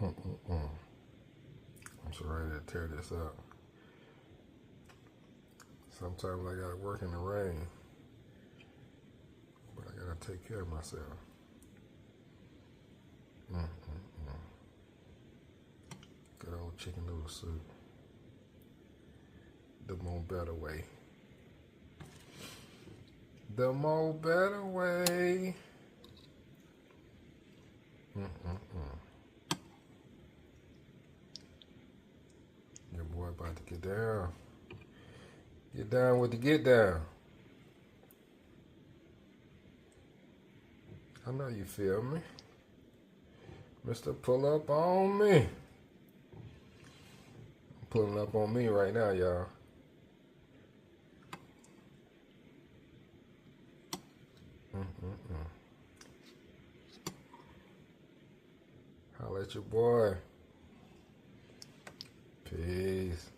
I'm so ready to tear this up. Sometimes I gotta work in the rain, but I gotta take care of myself. Good old chicken noodle soup. The more better way. The more better way. Your boy about to get down. Get down with the get down. I know you feel me. Mr. Pull Up On Me. Pulling up on me right now, y'all. Holla at your boy. Peace.